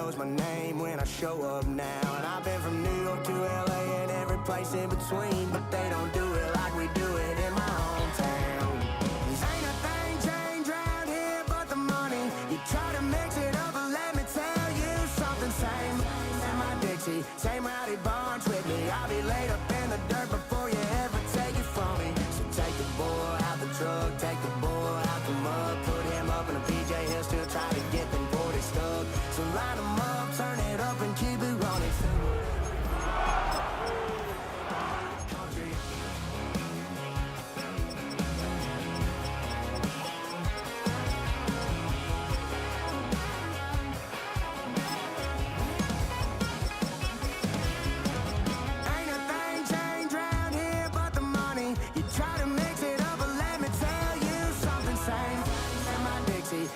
knows my name when I show up now. And I've been from New York to LA and every place in between, but they don't do it like we do it in my hometown. Ain't a thing changed around here but the money. You try to mix it up, but let me tell you something. Same in my Dixie, same rowdy bunch with me. I'll be laid up in the dirt before you ever take it from me. So take the boy out the truck, take the boy out the mud, put him up in a PJ, he'll still try to get them 40 stuck. So line them up, turn it up and keep it running.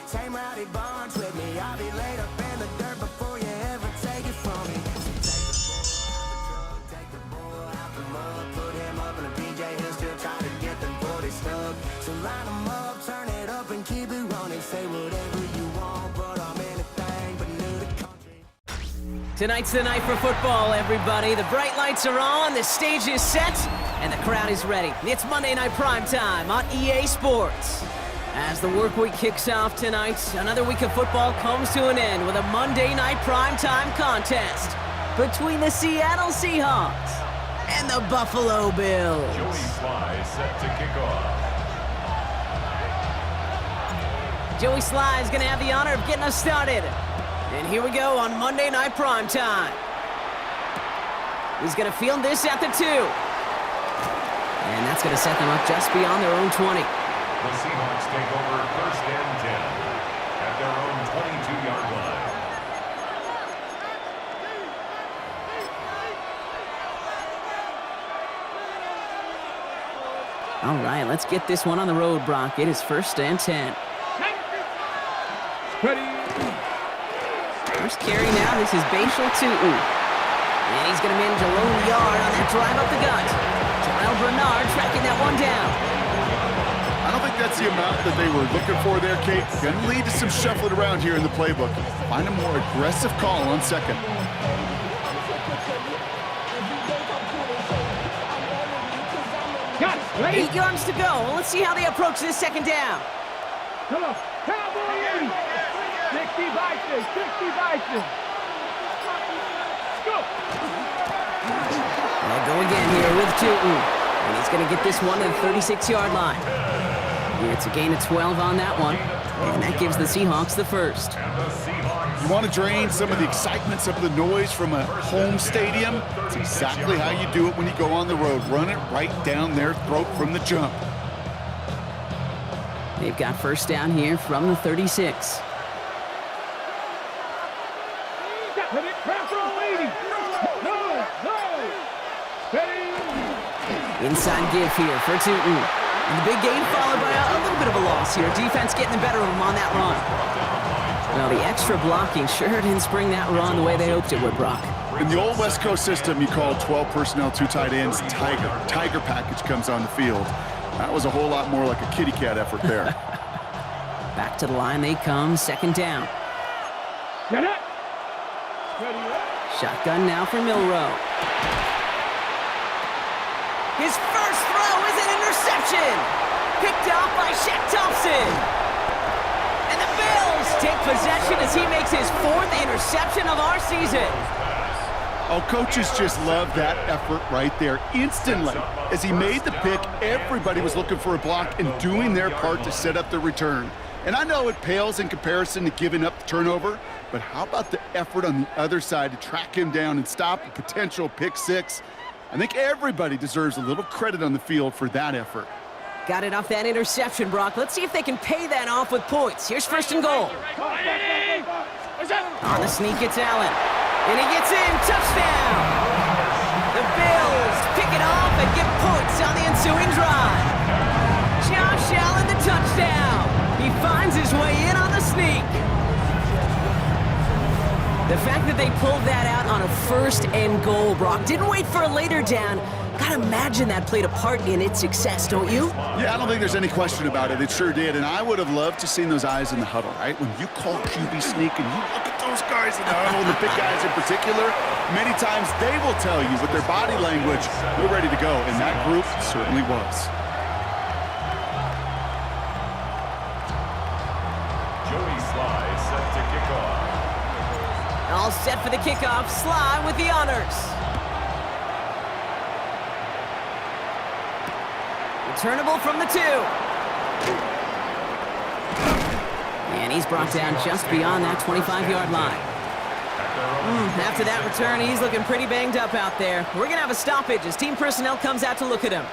Same rowdy bunch with me. I'll be laid up in the dirt before you ever take it from me. So take the boy out the mud, put him up in a PJ, he'll still try to get them 40 stuck. So line them up, turn it up and keep it running. Say whatever you want, but I'm anything but new to country. Tonight's the night for football, everybody. The bright lights are on, the stage is set, and the crowd is ready. It's Monday Night Primetime on EA Sports. As the work week kicks off tonight, another week of football comes to an end with a Monday Night Primetime contest between the Seattle Seahawks and the Buffalo Bills. Joey Sly set to kick off. Joey Sly is going to have the honor of getting us started. And here we go on Monday Night Primetime. He's going to field this at the 2. And that's going to set them up just beyond their own 20. The Seahawks take over 1st and 10 at their own 22-yard line. All right, let's get this one on the road, Brock. It is 1st and 10. First carry now, this is Bashal Tu'u. And he's going to manage a lone yard on that drive up the gut. Terrell Bernard tracking that one down. I don't think that's the amount that they were looking for there, Kate. Going to lead to some shuffling around here in the playbook. Find a more aggressive call on second. 8 yards to go. Well, let's see how they approach this second down. Come on, Cowboys! 60 Bison, 60 Bison. Go! They'll go again here with Tu'u. And he's going to get this one to the 36-yard line. It's a gain of 12 on that one, and that gives the Seahawks the first. You want to drain some of the excitement, some of the noise from a home stadium? It's exactly how you do it when you go on the road. Run it right down their throat from the jump. They've got first down here from the 36. Inside give here for Tu'u. And the big gain followed by a little bit of a loss here. Defense getting the better of them on that run. Well, the extra blocking sure didn't spring that run the way they hoped it would, Brock. In the old West Coast system, you called 12 personnel, 2 tight ends, Tiger. Tiger package comes on the field. That was a whole lot more like a kitty cat effort there. Back to the line they come, second down. Shotgun now for Milrow. His first throw is an interception. Picked off by Shaq Thompson. And the Bills take possession as he makes his 4th interception of our season. Oh, coaches just love that effort right there. Instantly, as he made the pick, everybody was looking for a block and doing their part to set up the return. And I know it pales in comparison to giving up the turnover, but how about the effort on the other side to track him down and stop a potential pick 6? I think everybody deserves a little credit on the field for that effort. Got it off that interception, Brock. Let's see if they can pay that off with points. Here's 1st and goal. On the sneak, it's Allen. And he gets in. Touchdown! The Bills pick it off and get points on the ensuing drive. Josh Allen, the touchdown. He finds his way in on the sneak. The fact that they pulled that out on a 1st and goal, Brock, didn't wait for a later down. Gotta imagine that played a part in its success, don't you? Yeah, I don't think there's any question about it. It sure did, and I would have loved to seen those eyes in the huddle, right? When you call QB sneak and you look at those guys in the huddle, and the big guys in particular, many times they will tell you with their body language, we're ready to go, and that group certainly was. Joey Sly set to kick off. All set for the kickoff. Sly with the honors. Returnable from the 2. And he's brought down just beyond that 25-yard line. After that return, he's looking pretty banged up out there. We're going to have a stoppage as team personnel comes out to look at him.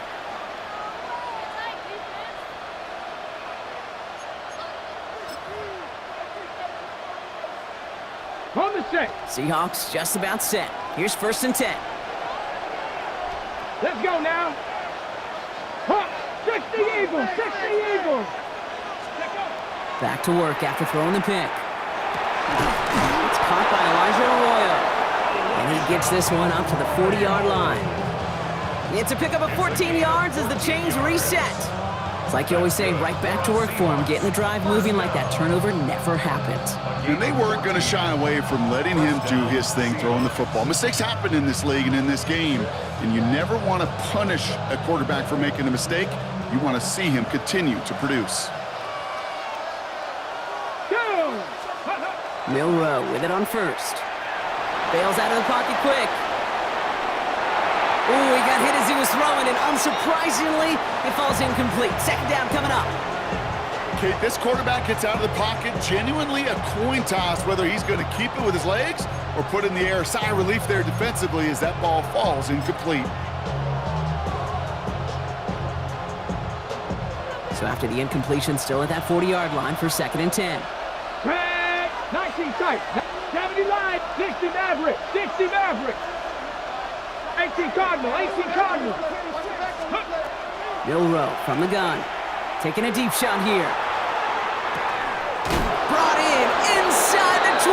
On the set. Seahawks just about set. Here's 1st and 10. Let's go now. Huh. 60 Eagles, 60 Eagles. Back to work after throwing the pick. It's caught by Elijah Arroyo. And he gets this one up to the 40-yard line. It's a pickup of 14 yards as the chains reset. It's like you always say, right back to work for him, getting the drive moving like that turnover never happened. And they weren't going to shy away from letting him do his thing, throwing the football. Mistakes happen in this league and in this game, and you never want to punish a quarterback for making a mistake. You want to see him continue to produce. Milrow with it on 1st. Bails out of the pocket quick. Ooh, he got hit as he was throwing, and unsurprisingly, it falls incomplete. 2nd down coming up. Okay, this quarterback gets out of the pocket, genuinely a coin toss, whether he's going to keep it with his legs or put it in the air. Sigh of relief there defensively as that ball falls incomplete. So after the incompletion, still at that 40-yard line for 2nd and 10. 19 tight. 70 line. 60 Maverick. 60 Maverick. 18 Cardinal. 18 Cardinal. Milrow from the gun. Taking a deep shot here. Brought in inside the 20.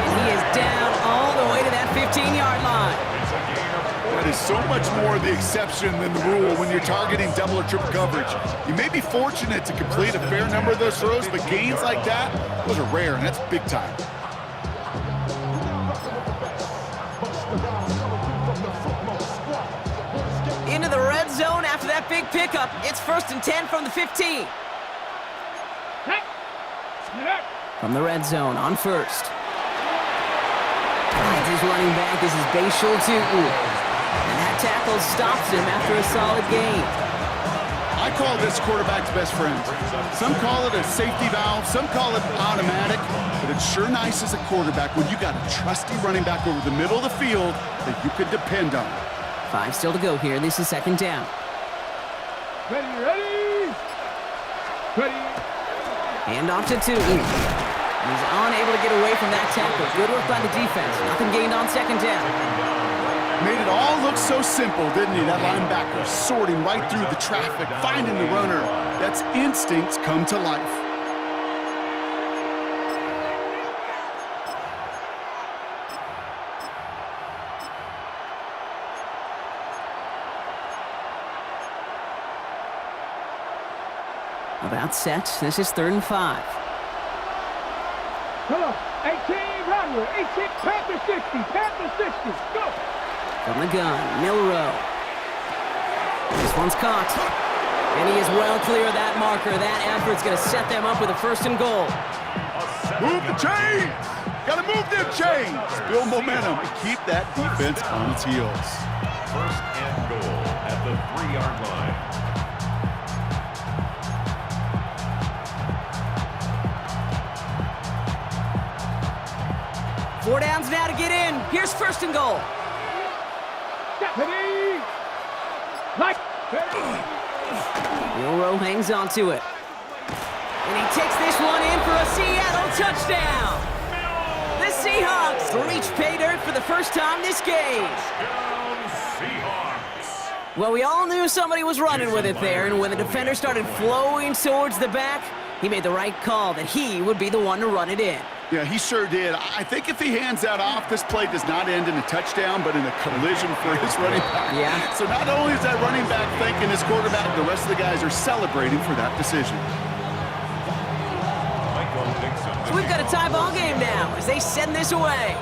And he is down all the way to that 15-yard line. That is so much more the exception than the rule when you're targeting double or triple coverage. You may be fortunate to complete a fair number of those throws, but gains like that, those are rare, and that's big time. Into the red zone after that big pickup. It's 1st and 10 from the 15. From the red zone on 1st. Finds his running back. This is Bashal Tutu. And that tackle stops him after a solid gain. I call this quarterback's best friend. Some call it a safety valve, some call it automatic, but it's sure nice as a quarterback when you got a trusty running back over the middle of the field that you could depend on. 5 still to go here. This is 2nd down. Ready, ready. Ready. Hand off to Tutu. He's unable to get away from that tackle. Good work by the defense. Nothing gained on 2nd down. Made it all look so simple, didn't he? That linebacker sorting right through the traffic, finding the runner. That's instincts come to life. About set. This is 3rd and 5. Come on. 18 Rodwell. 18 Panther 60. Panther 60. Go. From the gun, Milrow. This one's caught. And he is well clear of that marker. That effort's going to set them up with a 1st and goal. Move the chains! Gotta move them chains! Build momentum and keep that defense on its heels. 1st and goal at the 3-yard line. Four downs now to get in. Here's 1st and goal. Ready. Like. Milrow hangs on to it. And he takes this one in for a Seattle touchdown. The Seahawks reach pay dirt for the first time this game. Seahawks. Well, we all knew somebody was running with it there, and when the defender started flowing towards the back, he made the right call that he would be the one to run it in. Yeah, he sure did. I think if he hands that off, this play does not end in a touchdown, but in a collision for his running back. Yeah. So not only is that running back thanking his quarterback, the rest of the guys are celebrating for that decision. Michael Dixon. So we've got a tie ball game now as they send this away.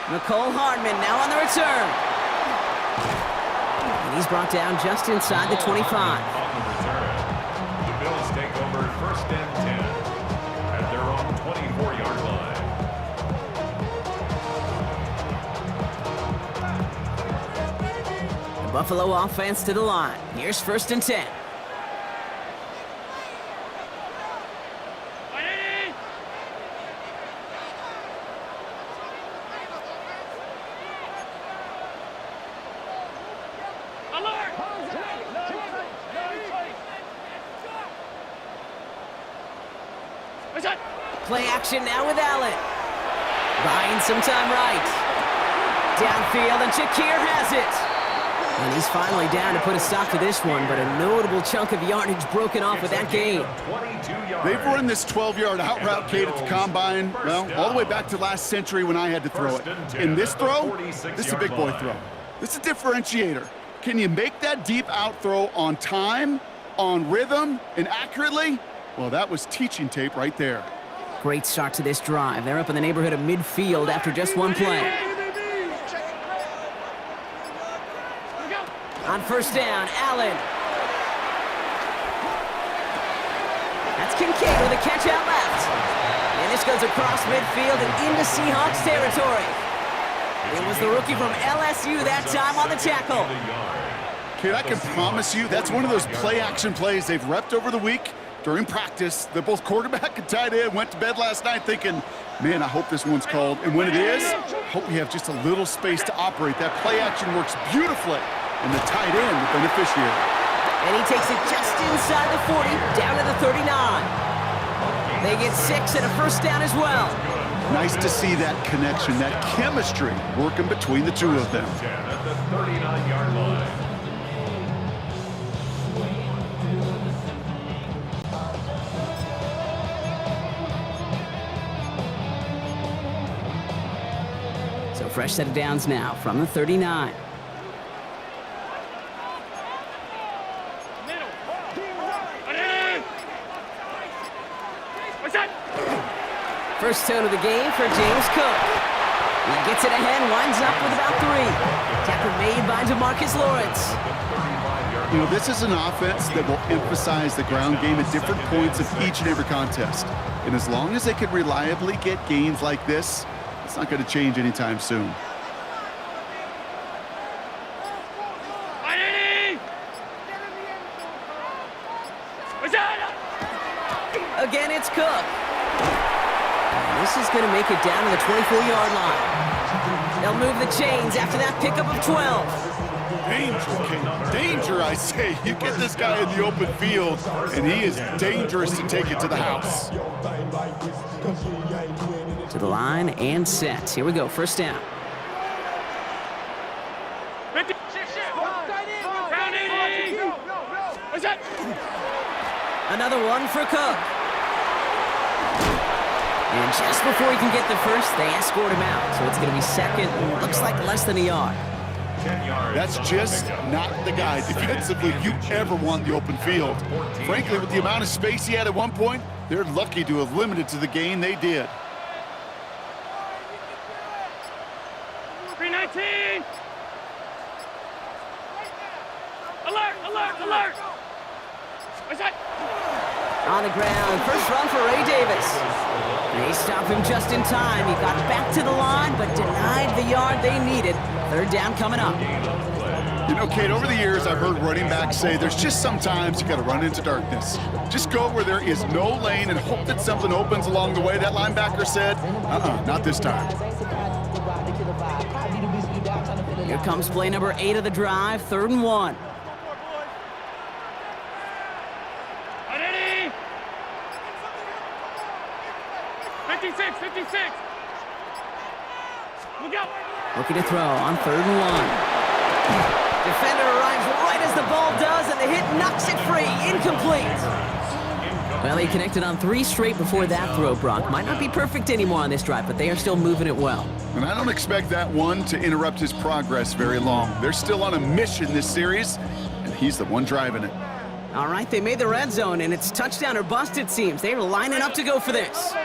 Nicole Hardman now on the return. And he's brought down just inside the 25. On the return, the Bills take over 1st and 10 at their own 24-yard line. The Buffalo offense to the line. Here's 1st and 10. Play action now with Allen. Buying some time right. Downfield, and Shakir has it. And he's finally down to put a stop to this one, but a notable chunk of yardage broken off with that gain. They've run this 12-yard out route, Kate, at the combine, well, all the way back to last century when I had to throw it. In this throw, this is a big boy throw. This is a differentiator. Can you make that deep out throw on time, on rhythm, and accurately? Well, that was teaching tape right there. Great start to this drive. They're up in the neighborhood of midfield after just one play. On 1st down, Allen. That's Kincaid with a catch out left. And this goes across midfield and into Seahawks territory. It was the rookie from LSU that time on the tackle. Kid, I can promise you that's one of those play-action plays they've repped over the week. During practice, the both quarterback and tight end went to bed last night thinking, man, I hope this one's called. And when it is, hope we have just a little space to operate. That play action works beautifully, and the tight end, the beneficiary. And he takes it just inside the 40, down to the 39. They get 6 and a 1st down as well. Nice to see that connection, that chemistry working between the two of them. At the 39-yard line. Fresh set of downs now from the 39. First tone of the game for James Cook. He gets it ahead, winds up with about 3. Tackle made by DeMarcus Lawrence. You know, this is an offense that will emphasize the ground game at different points of each and every contest. And as long as they can reliably get gains like this, it's not going to change anytime soon. Again, it's Cook. And this is going to make it down to the 24-yard line. They'll move the chains after that pickup of 12. Danger, King. Danger, I say. You get this guy in the open field, and he is dangerous to take it to the house. To the line and set. Here we go, 1st down. Another one for Cook. And just before he can get the 1st, they escort him out. So it's going to be 2nd. Looks like less than a yard. That's just not the guy defensively you ever want in the open field. Frankly, with the amount of space he had at one point, they're lucky to have limited to the gain they did. 319! Alert! Alert! Alert! What's that? On the ground, 1st run for Ray Davis. They stop him just in time. He got back to the line, but denied the yard they needed. 3rd down coming up. You know, Kate, over the years, I've heard running backs say there's just sometimes you got to run into darkness. Just go where there is no lane and hope that something opens along the way. That linebacker said, not this time. Here comes play number 8 of the drive, 3rd and 1. 56, 56. Look out. Looking to throw on 3rd and 1. Defender arrives right as the ball does, and the hit knocks it free. Incomplete. Well, he connected on 3 straight before that throw, Brock. Might not be perfect anymore on this drive, but they are still moving it well. And I don't expect that one to interrupt his progress very long. They're still on a mission this series, and he's the one driving it. All right, they made the red zone, and it's touchdown or bust, it seems. They're lining up to go for this. Oh,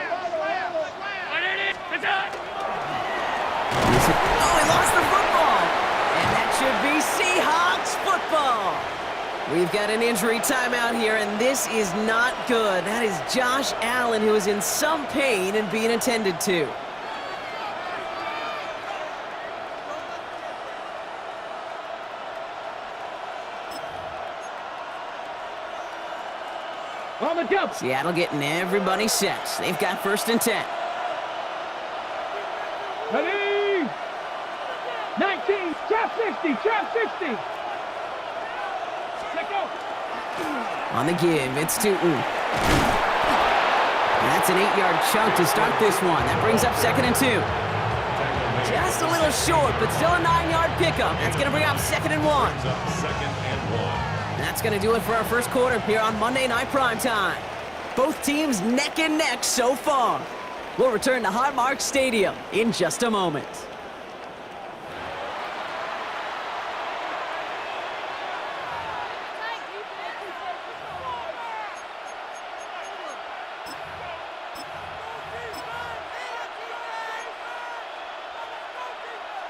he lost the football. And that should be Seahawks football. We've got an injury timeout here, and this is not good. That is Josh Allen, who is in some pain and being attended to. On the jump. Seattle getting everybody set. They've got 1st and 10. Ready? 19, trap 60, trap 60. Let go. On the give, it's Tootin. That's an 8-yard chunk to start this one. That brings up 2nd and 2. Just a little short, but still a 9-yard pickup. That's going to bring up 2nd and 1. That's going to do it for our first quarter here on Monday Night Primetime. Both teams neck and neck so far. We'll return to Highmark Stadium in just a moment.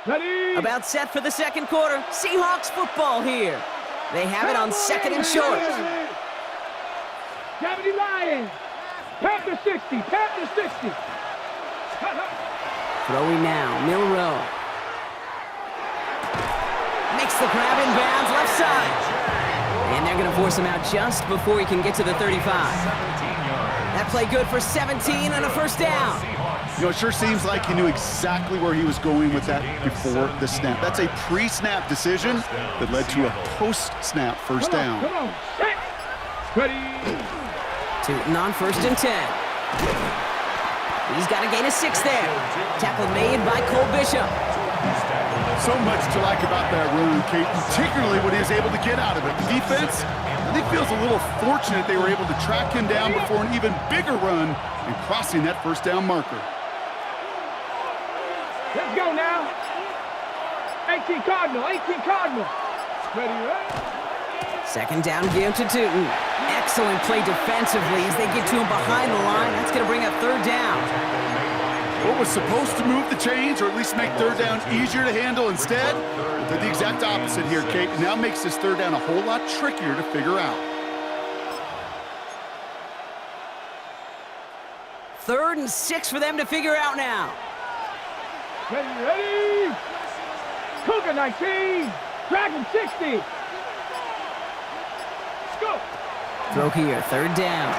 Ready? About set for the second quarter. Seahawks football here. They have it on 2nd and short. Gravity Lions. Panther 60, Panther 60. Throwing now, Milrow. Makes the grab in bounds left side. And they're going to force him out just before he can get to the 35. That play good for 17 and a 1st down. You know, it sure seems like he knew exactly where he was going with that before the snap. That's a pre-snap decision that led to a post-snap 1st down. Come on, set. Ready? Tootin on 1st and 10. He's got a gain of 6 there. Tackle made by Cole Bishop. So much to like about that run, Kate, particularly when he was able to get out of it. The defense, I think, feels a little fortunate they were able to track him down before an even bigger run and crossing that 1st down marker. Let's go now. 18 Cardinal, 18 Cardinal. Ready, right? 2nd down give to Tootin. Excellent play defensively as they get to him behind the line. That's going to bring up 3rd down. What was supposed to move the chains, or at least make 3rd down easier to handle instead, did the exact opposite here, Kate. And now makes this 3rd down a whole lot trickier to figure out. 3rd and 6 for them to figure out now. Ready, ready. Cougar 19, Dragon 60. Let's go. Throw here, 3rd down.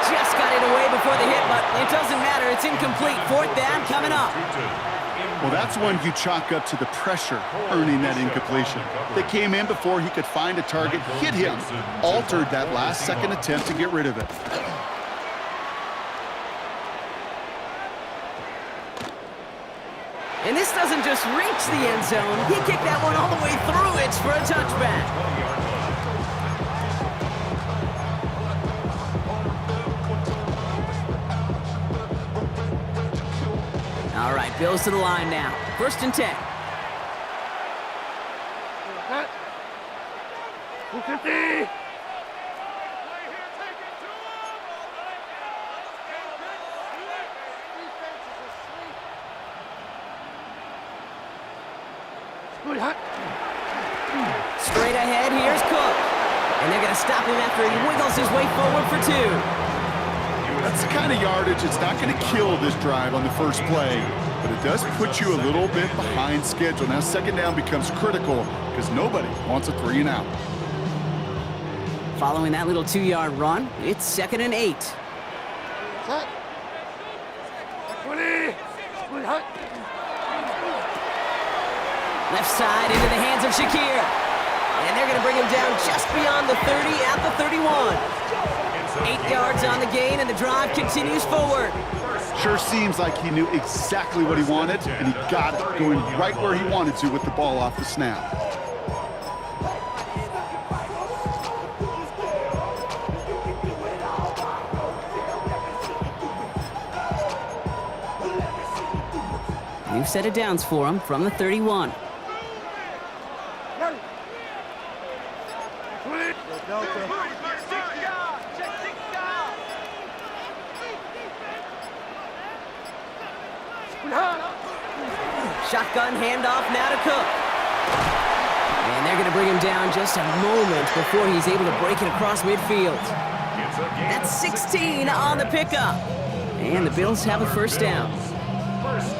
Just got it away before the hit, but it doesn't matter. It's incomplete. 4th down coming up. Well, that's one you chalk up to the pressure earning that incompletion. They came in before he could find a target, hit him, altered that last second attempt to get rid of it. And this doesn't just reach the end zone. He kicked that one all the way through. It's for a touchback. All right, Bills to the line now. 1st and 10. 250. Straight ahead, here's Cook. And they're going to stop him after he wiggles his way forward for 2. That's the kind of yardage it's not going to kill this drive on the first play, but it does put you a little bit behind schedule. Now 2nd down becomes critical because nobody wants a 3 and out. Following that little 2-yard run, it's 2nd and 8. Left side into the hands of Shakir. And they're going to bring him down just beyond the 30 at the 31. 8 yards on the gain, and the drive continues forward. Sure seems like he knew exactly what he wanted, and he got it, going right where he wanted to with the ball off the snap. New set of downs for him from the 31. Shotgun handoff now to Cook. And they're going to bring him down just a moment before he's able to break it across midfield. That's 16 on the pickup. And the Bills have a first down.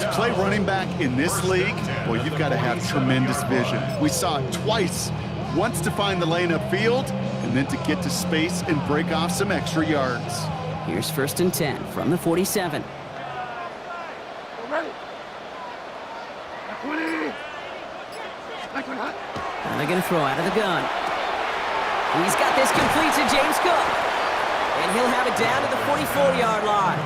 To play running back in this league, well, you've got to have tremendous vision. We saw it twice. Once to find the lane upfield, and then to get to space and break off some extra yards. Here's 1st and 10 from the 47. Now they're going to throw out of the gun. He's got this complete to James Cook. And he'll have it down to the 44-yard line.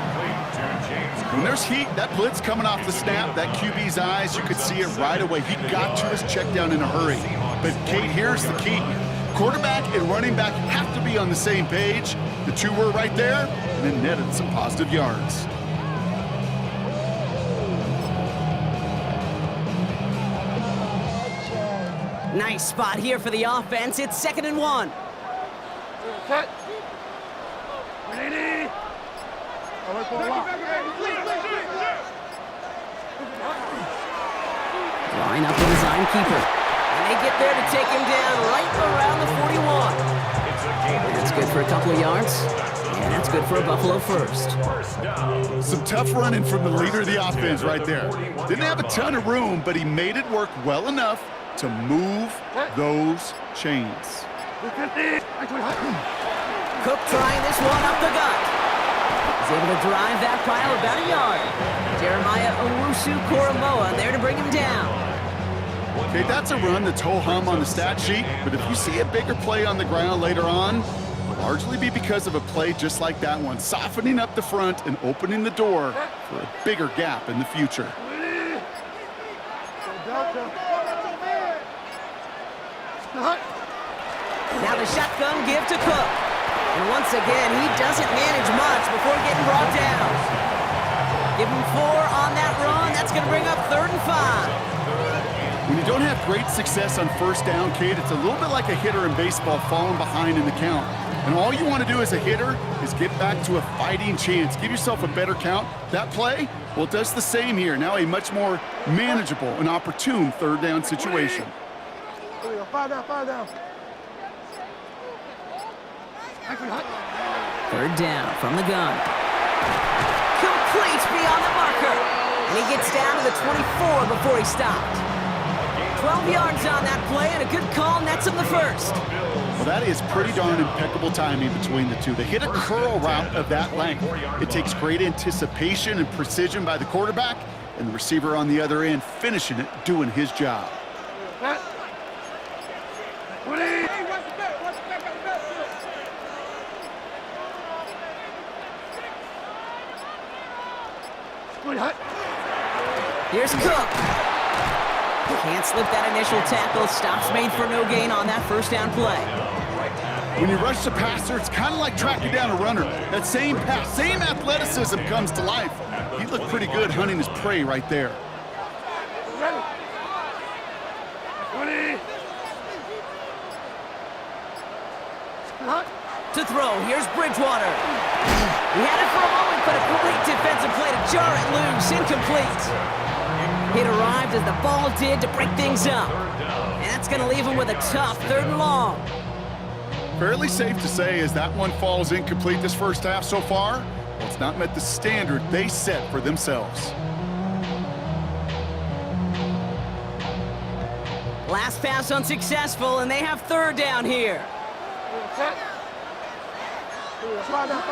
When there's heat, that blitz coming off the snap, that QB's eyes, you could see it right away. He got to his check down in a hurry. But, Kate, here's the key. Quarterback and running back have to be on the same page. The two were right there, and then netted some positive yards. Nice spot here for the offense. It's 2nd and 1. Set. Ready. Line up with his keeper. And they get there to take him down right around the 41. That's good for a couple of yards. And that's good for a Buffalo first. Some tough running from the leader of the offense right there. Didn't have a ton of room, but he made it work well enough to move those chains. Cook trying this one up the gut. He's able to drive that pile about a yard. Jeremiah Owusu-Koramoah there to bring him down. Okay, that's a run that's ho-hum on the stat sheet, but if you see a bigger play on the ground later on, it'll largely be because of a play just like that one, softening up the front and opening the door for a bigger gap in the future. Now the shotgun give to Cook. And once again, he doesn't manage much before getting brought down. Give him 4 on that run. That's going to bring up 3rd and 5. When you don't have great success on first down, Kate, it's a little bit like a hitter in baseball falling behind in the count. And all you want to do as a hitter is get back to a fighting chance. Give yourself a better count. That play, well, it does the same here. Now a much more manageable and opportune 3rd down situation. 5 down. 3rd down from the gun. Complete beyond the marker. And he gets down to the 24 before he stopped. 12 yards on that play, and a good call nets him the first. Well, that is pretty darn impeccable timing between the two. They hit a curl route of that length. It takes great anticipation and precision by the quarterback, and the receiver on the other end finishing it, doing his job. Here's Cook. Can't slip that initial tackle. Stops made for no gain on that first down play. When you rush the passer, it's kind of like tracking down a runner. That same pass, same athleticism comes to life. He looked pretty good hunting his prey right there. To throw, here's Bridgewater. He had it for a moment, but a great defensive play to jar it loose, incomplete. It arrived as the ball did to break things up. And that's going to leave him with a tough 3rd and long. Fairly safe to say as that one falls incomplete this first half so far, well, it's not met the standard they set for themselves. Last pass unsuccessful, and they have 3rd down here. Far down.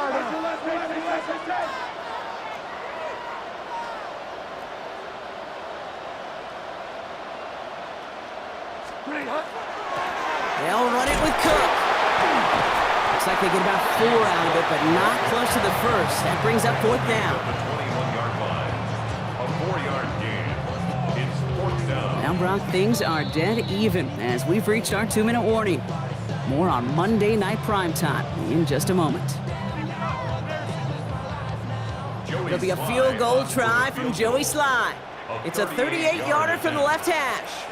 They'll run it with Cook. Looks like they get about 4 out of it, but not close to the first. That brings up 4th down. A 4-yard gain. It's 4th down. Now, Brock, things are dead even as we've reached our 2-minute warning. More on Monday Night Primetime in just a moment. It'll be a field goal try from Joey Sly. It's a 38-yarder from the left hash.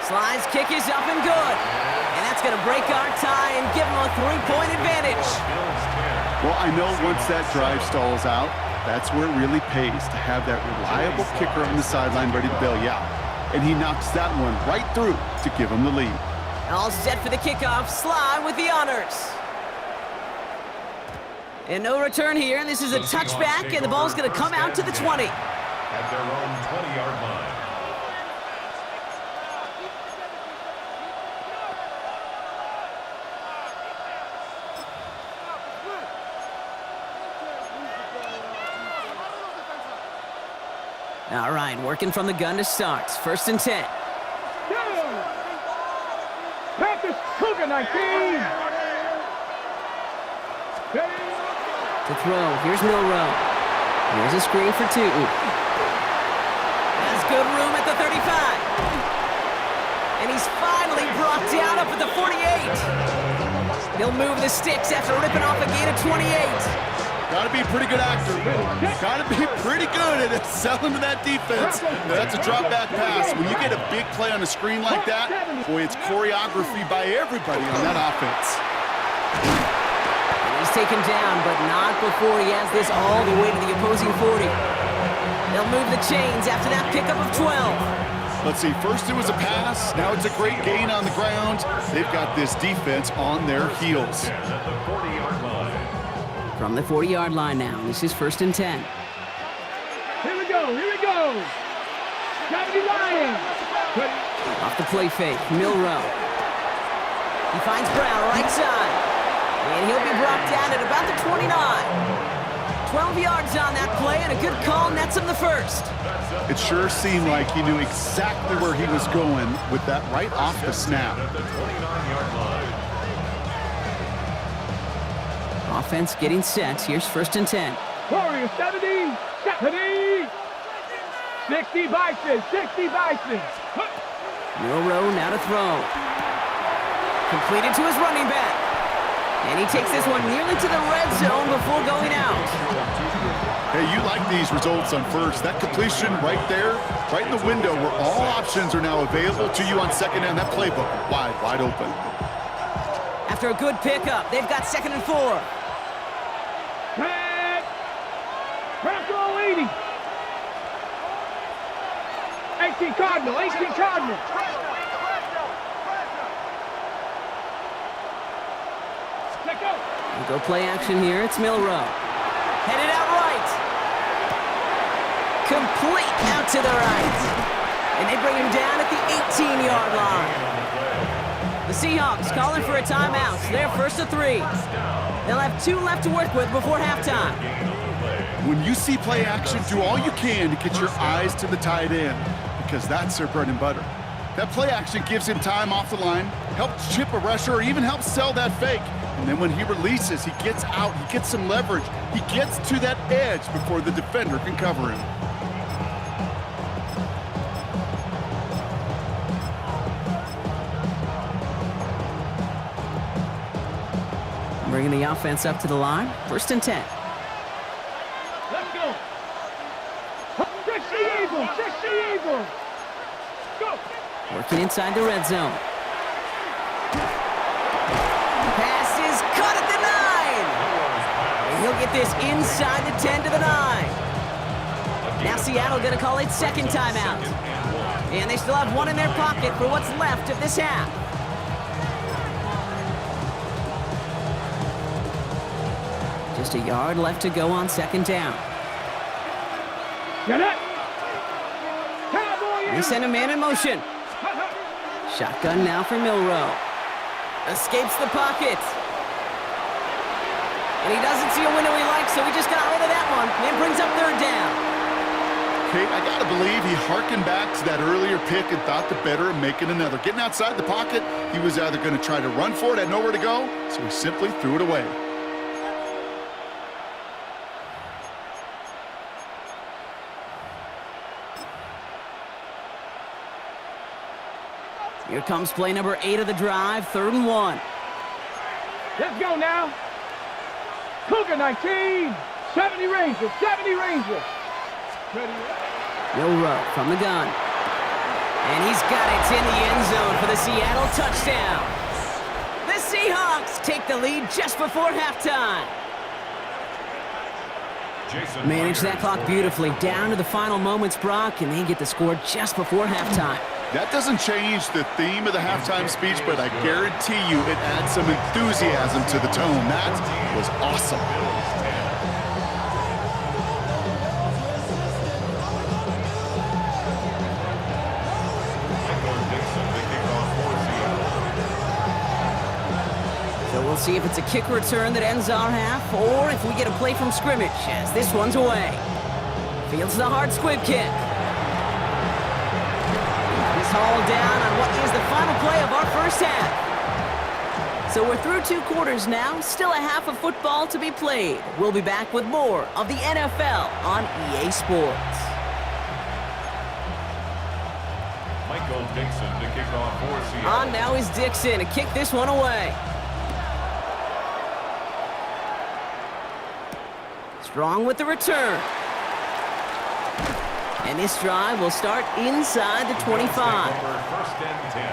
Sly's kick is up and good. And that's going to break our tie and give him a 3-point advantage. Well, I know once that drive stalls out, That's where it really pays to have that reliable kicker on the sideline ready to bail you out. And he knocks that one right through to give him the lead. All set for the kickoff. Sly with the honors. And no return here. This is a touchback, and the ball's going to come out to the 20. At their own 20-yard line. All right, working from the gun to start. 1st and 10. Panthers, Cougar 19. To throw, here's Milrow. Here's a screen for 2. Has good room at the 35. And he's finally brought down up at the 48. He'll move the sticks after ripping off a gain of 28. Got to be a pretty good actor. Got to be pretty good at selling to that defense. Now, that's a drop back pass. When you get a big play on a screen like that, boy, it's choreography by everybody on that offense. And he's taken down, but not before he has this all the way to the opposing 40. They'll move the chains after that pickup of 12. Let's see, first it was a pass, now it's a great gain on the ground. They've got this defense on their heels. At the 40-yard line. From the 40-yard line now, this is 1st and 10. Here we go, here we go. 70 Lions. Off the play fake, Milrow. He finds Brown right side. And he'll be brought down at about the 29. 12 yards on that play, and a good call nets him the first. It sure seemed like he knew exactly where he was going with that right off the snap. At the 29-yard line. Offense getting set. Here's 1st and 10. Warriors 70. 60 Bison, 60 Bison. Milrow now to throw. Completed to his running back. And he takes this one nearly to the red zone before going out. Hey, you like these results on first. That completion right there, right in the window where all options are now available to you on 2nd down. That playbook wide open. After a good pickup, they've got 2nd and 4. Bronco 80. 18 Cardinal, 18 Cardinal. Let go. We'll go play action here. It's Milrow. Headed out right. Complete out to the right. And they bring him down at the 18-yard line. The Seahawks calling for a timeout. They're 1st and 3. They'll have 2 left to work with before halftime. When you see play action, do all you can to get your eyes to the tight end, because that's their bread and butter. That play action gives him time off the line, helps chip a rusher, or even helps sell that fake. And then when he releases, he gets out, he gets some leverage. He gets to that edge before the defender can cover him. Bringing the offense up to the line. 1st and 10. Let's go. 60 Eagles, 60 Eagles. Go. Working inside the red zone. Pass is caught at the 9. And he'll get this inside the 10 to the 9. Now Seattle going to call it 2nd timeout. And they still have 1 in their pocket for what's left of this half. Just a yard left to go on 2nd down. Get it. Cowboy. They send a man in motion. Shotgun now for Milrow. Escapes the pocket. And he doesn't see a window he likes, so he just got rid of that one. And brings up 3rd down. Okay, I gotta believe he harkened back to that earlier pick and thought the better of making another. Getting outside the pocket, he was either gonna try to run for it, had nowhere to go, so he simply threw it away. Here comes play number 8 of the drive, 3rd and 1. Let's go now. Cougar 19. 70 Rangers, 70 Rangers. Milrow from the gun. And he's got it in the end zone for the Seattle touchdown. The Seahawks take the lead just before halftime. Manage that clock beautifully. Down to the final moments, Brock, and they get the score just before halftime. That doesn't change the theme of the halftime speech, but I guarantee you it adds some enthusiasm to the tone. That was awesome. So we'll see if it's a kick return that ends our half, or if we get a play from scrimmage, as this one's away. Fields the hard squib kick. He's hauled down on what is the final play of our first half. So we're through 2 quarters now, still a half of football to be played. We'll be back with more of the NFL on EA Sports. Michael Dixon to kick off for Seattle. On now is Dixon to kick this one away. Strong with the return. And this drive will start inside the 25. First and 10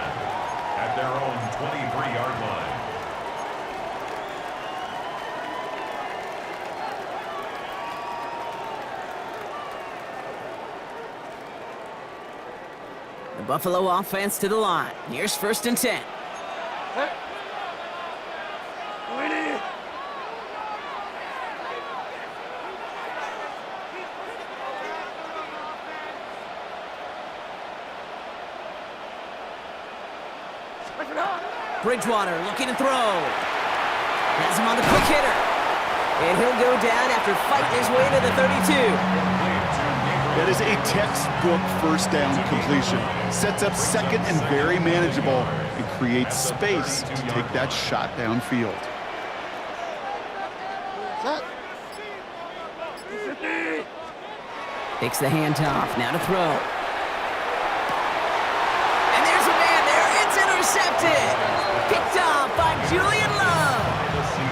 at their own 23-yard line. The Buffalo offense to the line. Here's first and 10. Bridgewater looking to throw. Has him on the quick hitter. And he'll go down after fighting his way to the 32. That is a textbook first down completion. Sets up second and very manageable and creates space to take that shot downfield. Takes the handoff, now to throw. And there's a man there, it's intercepted! Picked off by Julian Love.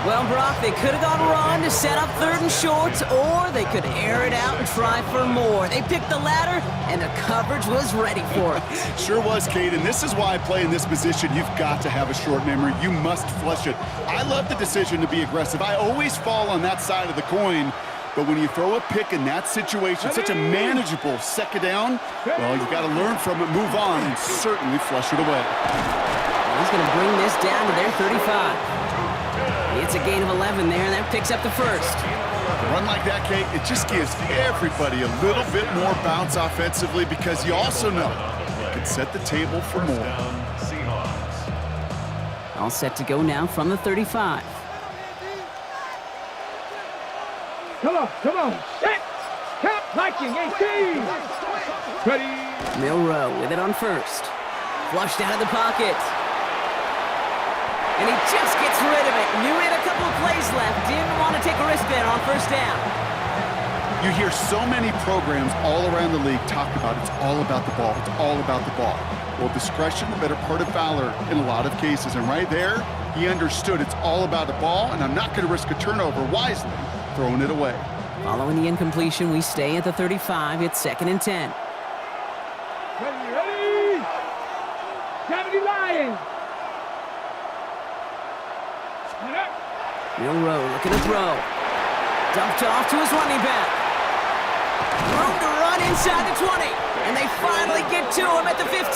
Well, Brock, they could have gone run to set up 3rd and short, or they could air it out and try for more. They picked the latter, and the coverage was ready for it. Sure was, Kate, and this is why I play in this position. You've got to have a short memory. You must flush it. I love the decision to be aggressive. I always fall on that side of the coin. But when you throw a pick in that situation, such a manageable second down, well, you got to learn from it, move on, and certainly flush it away. He's going to bring this down to their 35. It's a gain of 11 there, and that picks up the first. A run like that, Kate, it just gives everybody a little bit more bounce offensively because you also know you can set the table for more. Seahawks. All set to go now from the 35. Come on. Set. Cap Viking 18. Ready. Milrow with it on first. Flushed out of the pocket. And he just gets rid of it. Knew he had a couple of plays left. Didn't want to take a risk there on first down. You hear so many programs all around the league talk about it's all about the ball. It's all about the ball. Well, discretion, the better part of valor in a lot of cases. And right there, he understood it's all about the ball, and I'm not going to risk a turnover wisely, throwing it away. Following the incompletion, we stay at the 35. It's 2nd and 10. Ready. 70 Lions. Milrow looking to throw. Dumped off to his running back. Room to run inside the 20. And they finally get to him at the 15.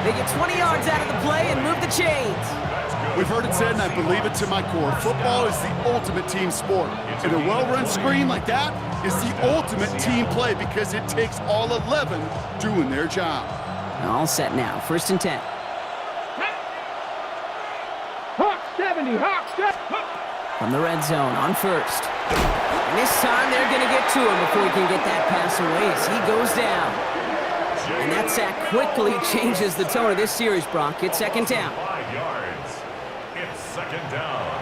They get 20 yards out of the play and move the chains. We've heard it said, and I believe it to my core, football is the ultimate team sport. And a well-run screen like that is the ultimate team play because it takes all 11 doing their job. All set now. 1st and 10. Hawk 70. Hawk 70. From the red zone on first. And this time they're going to get to him before he can get that pass away as he goes down. And that sack quickly changes the tone of this series, Brock. It's 2nd down. 5 yards. It's 2nd down.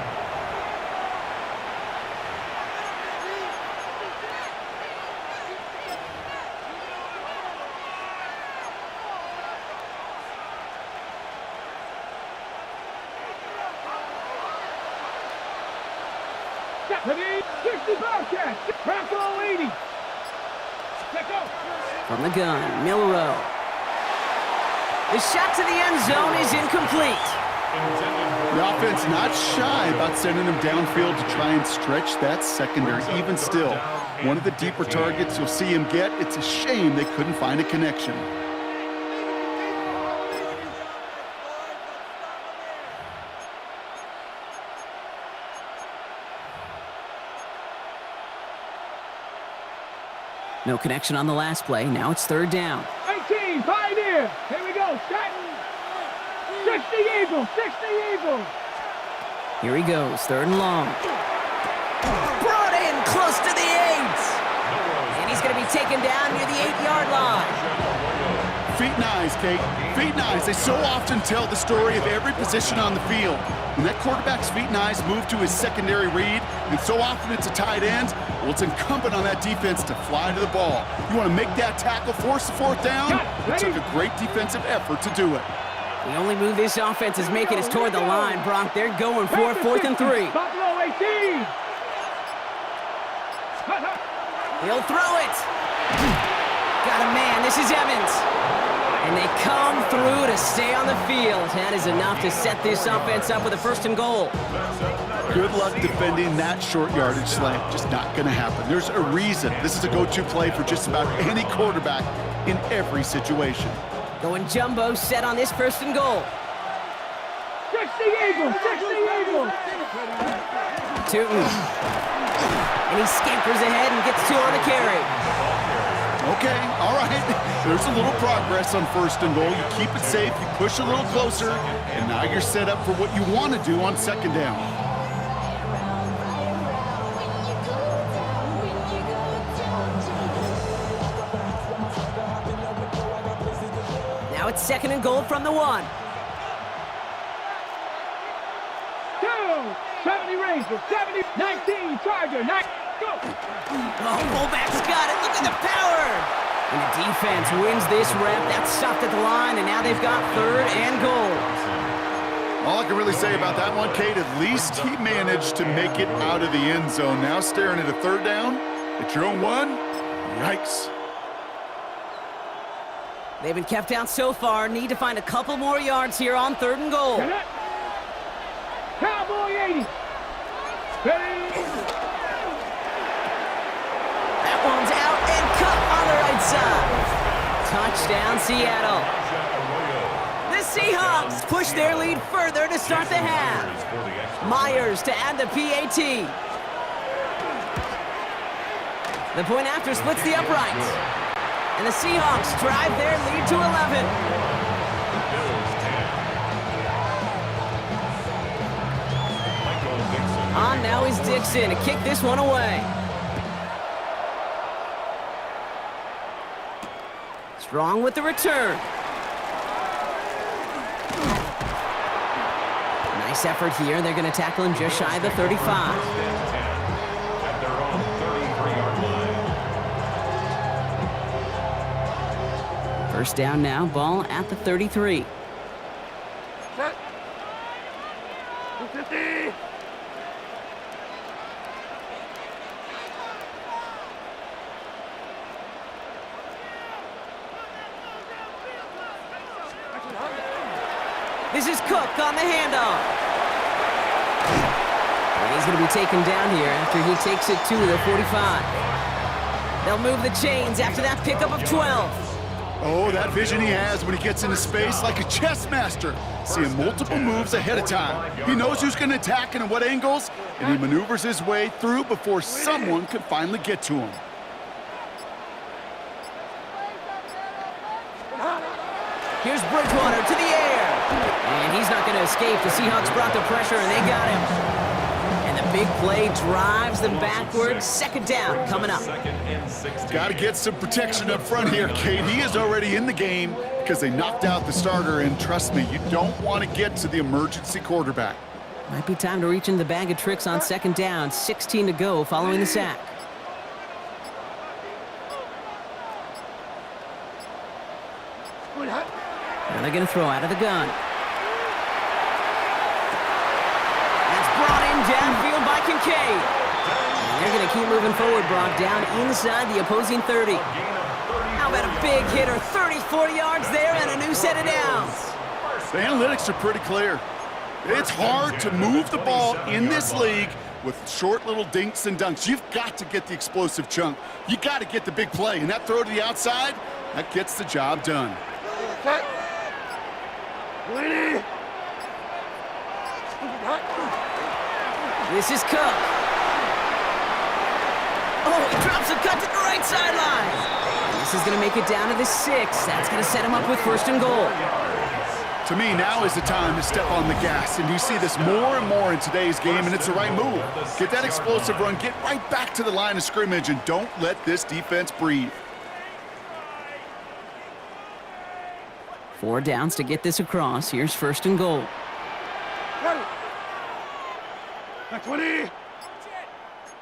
Ready. 60 Bobcat. Crack all 80. Let go. From the gun, Milrow. The shot to the end zone is incomplete. The offense not shy about sending him downfield to try and stretch that secondary. Even still, one of the deeper targets you'll see him get. It's a shame they couldn't find a connection. No connection on the last play. Now it's third down. 18, Pioneer. Here we go. Starting. 60 Eagles. 60 Eagles. Here he goes. Third and long. Brought in close to the 8. And he's going to be taken down near the 8-yard line. Feet and eyes, Kate. Feet and eyes. They so often tell the story of every position on the field. When that quarterback's feet and eyes move to his secondary read, and so often it's a tight end, well, it's incumbent on that defense to fly to the ball. You want to make that tackle, force the fourth down? It took a great defensive effort to do it. The only move this offense is making is toward the line, Brock. They're going for it, 4th and 3. Buffalo 18. He'll throw it. Got a man. This is Evans. And they come through to stay on the field. That is enough to set this offense up with a 1st and goal. Good luck defending that short yardage slant. Just not going to happen. There's a reason this is a go-to play for just about any quarterback in every situation. Going jumbo set on this 1st and goal. 60 Eagles. 60 Eagles. Tootin. And he scampers ahead and gets 2 on the carry. Okay, all right. There's a little progress on 1st and goal. You keep it safe, you push a little closer, and now you're set up for what you want to do on 2nd down. Now it's 2nd and goal from the 1. 70 Rangers. 70. 19 Charger. 9. Go. Oh, fullback's got it. Look at the power. And the defense wins this rep. That's stopped at the line, and now they've got 3rd and goal. All I can really say about that one, Kate, at least he managed to make it out of the end zone. Now staring at a 3rd down at your own 1. Yikes. They've been kept out so far. Need to find a couple more yards here on 3rd and goal. Cowboy 80. Ready. That one's out and cut on the right side. Touchdown, Seattle. The Seahawks push their lead further to start the half. Myers to add the PAT. The point after splits the uprights. And the Seahawks drive their lead to 11. On now is Dixon to kick this one away. Strong with the return. Nice effort here. They're going to tackle him just shy of the 35. At their own 33-yard line. First down now, ball at the 33. Set. 250. This is Cook on the handoff. And he's going to be taken down here after he takes it to the 45. They'll move the chains after that pickup of 12. Oh, that vision he has when he gets into space like a chess master, seeing multiple moves ahead of time. He knows who's going to attack and at what angles, and he maneuvers his way through before someone can finally get to him. Here's Bridgewater to the air. And he's not going to escape. The Seahawks brought the pressure, and they got him. And the big play drives them backwards. 2nd down coming up. Got to get some protection up front here, Kate. He is already in the game because they knocked out the starter, and trust me, you don't want to get to the emergency quarterback. Might be time to reach into the bag of tricks on 2nd down. 16 to go following the sack. Now they're going to throw out of the gun. That's brought in downfield by Kincaid. And they're going to keep moving forward, Brock, down inside the opposing 30. How about a big hitter? 34 yards there and a new set of downs. The analytics are pretty clear. It's hard to move the ball in this league with short little dinks and dunks. You've got to get the explosive chunk. You got to get the big play. And that throw to the outside, that gets the job done. This is Cook. Oh, he drops a cut to the right sideline. This is going to make it down to the 6. That's going to set him up with 1st and goal. To me, now is the time to step on the gas, and you see this more and more in today's game, and it's the right move. Get that explosive run, get right back to the line of scrimmage, and don't let this defense breathe. 4 downs to get this across. Here's 1st and goal. 20. Here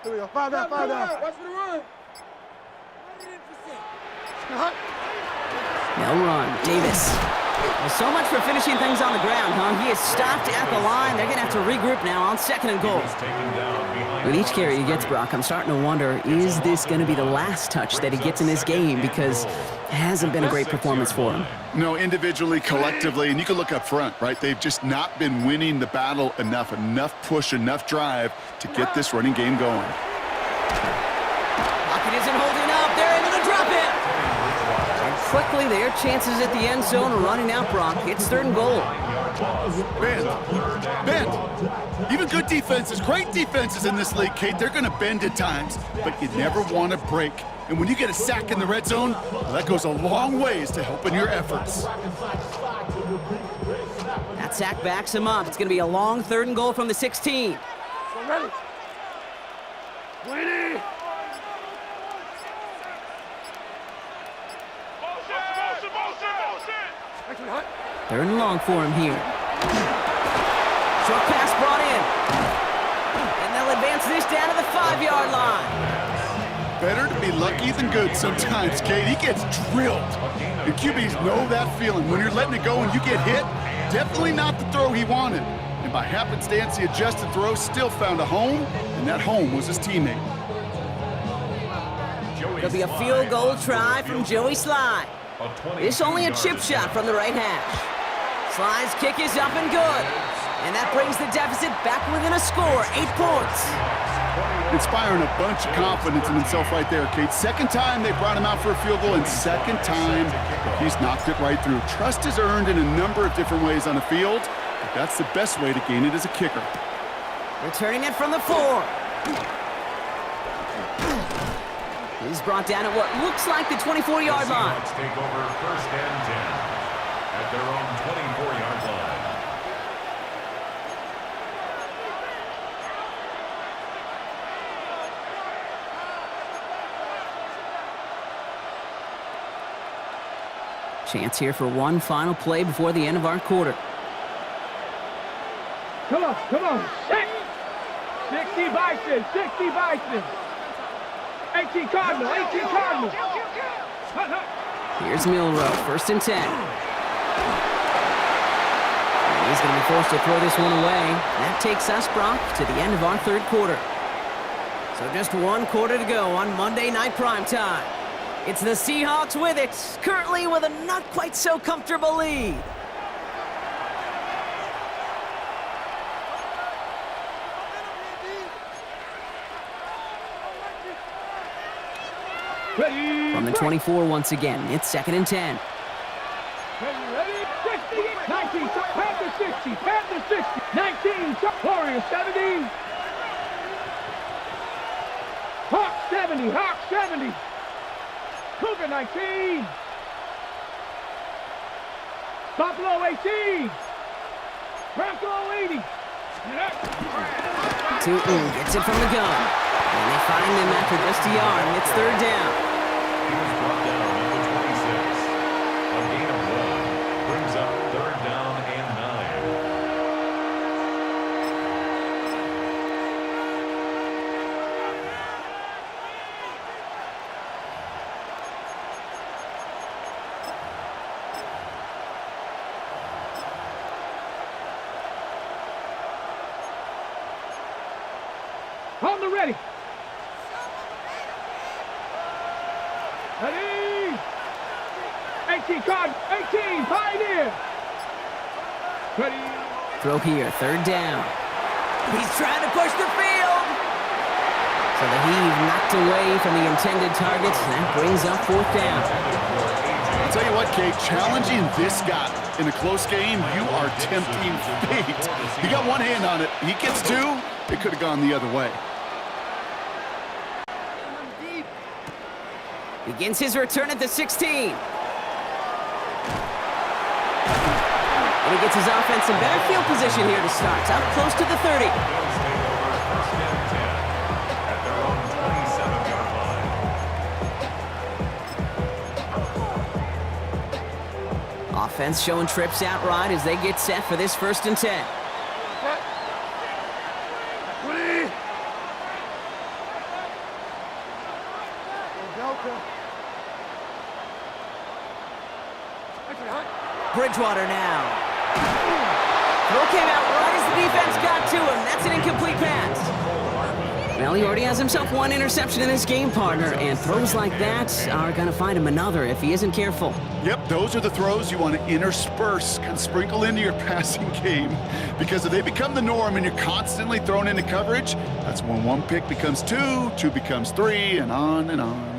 we go. 5 down, 5 down. Watch for the run. They'll run. Davis. Well, so much for finishing things on the ground, huh? He is stopped at the line. They're going to have to regroup now on 2nd and goal. With each carry he gets, Brock, I'm starting to wonder, is this going to be the last touch that he gets in this game? Because it hasn't been a great performance for him. No, individually, collectively, and you can look up front, right? They've just not been winning the battle enough push, enough drive to get this running game going. Pocket isn't holding up. They're able to drop it. And quickly, their chances at the end zone are running out, Brock. It's 3rd and goal. Bend. Even good defenses, great defenses in this league, Kate, they're going to bend at times, but you never want to break. And when you get a sack in the red zone, well, that goes a long ways to helping your efforts. That sack backs him up. It's going to be a long 3rd and goal from the 16. Ready. 20. Motion. 3rd and long for him here. Short pass brought in. And they'll advance this down to the 5-yard line. Better to be lucky than good sometimes, Kate. He gets drilled. And QBs know that feeling. When you're letting it go and you get hit, definitely not the throw he wanted. And by happenstance, the adjusted throw still found a home, and that home was his teammate. It'll be a field goal try from Joey Sly. This only a chip shot from the right hash. Sly's kick is up and good. And that brings the deficit back within a score, 8 points. Inspiring a bunch of confidence in himself right there, Kate. 2nd time they brought him out for a field goal, and 2nd time he's knocked it right through. Trust is earned in a number of different ways on the field, but that's the best way to gain it as a kicker. Returning it from the 4. He's brought down at what looks like the 24-yard line. Seahawks take over 1st and 10 at their own 24-yard line. Chance here for one final play before the end of our quarter. Come on. 60 Bison, 60 Bison. 18 Cardinal. Here's Milrow, 1st and 10. And he's going to be forced to throw this one away. That takes us, Brock, to the end of our 3rd quarter. So just 1 quarter to go on Monday Night Primetime. It's the Seahawks with it, currently with a not quite so comfortable lead. Ready. From the 24 once again, it's 2nd and 10. Ready. 60. 19. Panther 60. Panther 60. 19. Warriors 70. Hawk 70. Hawk 70. Cougar 19. Buffalo 18. Bronco 80. Tootin gets it from the gun. And they find him after just a yard, and it's 3rd down. He was brought down at the 26. A gain of 1 brings up 3rd down and 9. On the ready. Ready. 18 Card. 18 Pioneer. Ready. Throw here, third down. He's trying to push the field. So the heave knocked away from the intended target. That brings up fourth down. I'll tell you what, Kate, challenging this guy in a close game, you are tempting fate. He got one hand on it. He gets two, it could have gone the other way. Begins his return at the 16. And he gets his offense in better field position here to start. Up close to the 30. Bills take over first and 10 at their own 27-yard line. Offense showing trips out right as they get set for this first and 10. Bridgewater now. Throw came out right as the defense got to him. That's an incomplete pass. Well, he already has himself one interception in this game, partner, and throws like that are going to find him another if he isn't careful. Yep, those are the throws you want to intersperse, kind of sprinkle into your passing game, because if they become the norm and you're constantly thrown into coverage, that's when one pick becomes two, two becomes three, and on and on.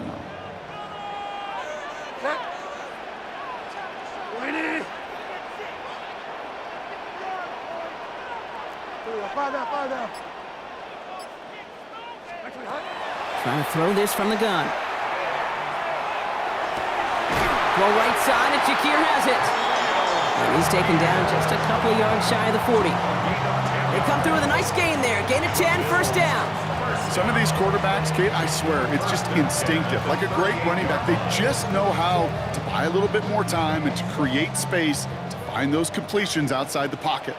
Trying to throw this from the gun. Throw right side, and Shakir has it. And he's taken down just a couple of yards shy of the 40. They come through with a nice gain there. Gain of 10, first down. Some of these quarterbacks, Kate, I swear, it's just instinctive. Like a great running back, they just know how to buy a little bit more time and to create space to find those completions outside the pocket.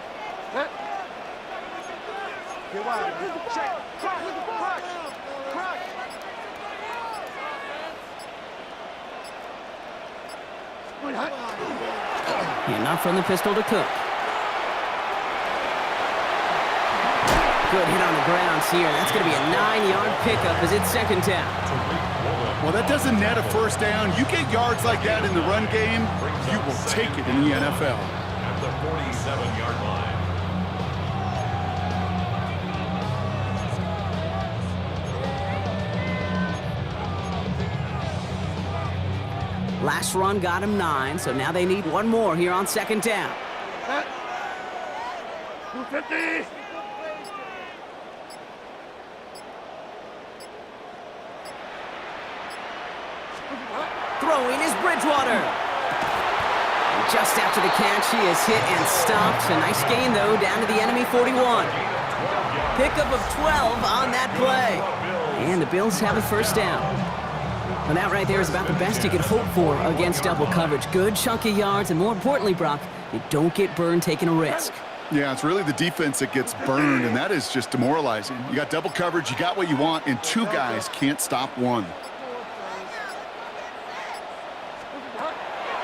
Enough from the pistol to Cook. Good hit on the grounds here. That's going to be a 9-yard pickup as it's second down. Well, that doesn't net a first down. You get yards like that in the run game, you will take it in the NFL. At the 47-yard line. Last run got him 9, so now they need one more here on second down. 250. Throwing is Bridgewater. And just after the catch, he is hit and stopped. A nice gain, though, down to the enemy 41. Pickup of 12 on that play. And the Bills have a first down. And that right there is about the best you could hope for against double coverage. Good chunky yards, and more importantly, Brock, you don't get burned taking a risk. Yeah, it's really the defense that gets burned, and that is just demoralizing. You got double coverage, you got what you want, and two guys can't stop one.